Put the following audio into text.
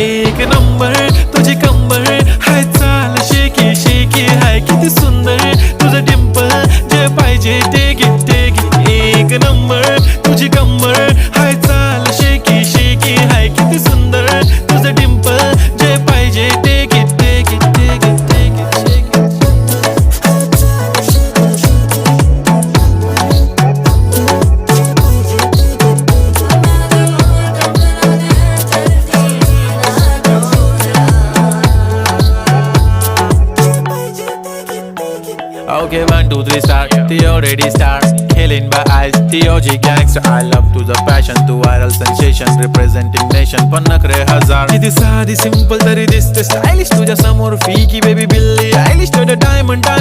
एक नंबर तुझी कंबर हाय चाल शेकी शेकी हाय किती सुंदर तुझं डिंपल जे पाहिजे ते घे एक नंबर तुझी कंबर हाय चाल शेकी शेकी हाय किती सुंदर तुझं डिंपल जे पाहिजे ते घे Okay, 1, 2, 3 start. The already start. Killing by eyes. The OG gangster. I love to the passion, to viral sensation, representing nation. पन्नकरे हजार. किती साधी simple तरी दिसते stylish तुझ्या समोर फीकी baby बिल्ली. Stylish to the diamond.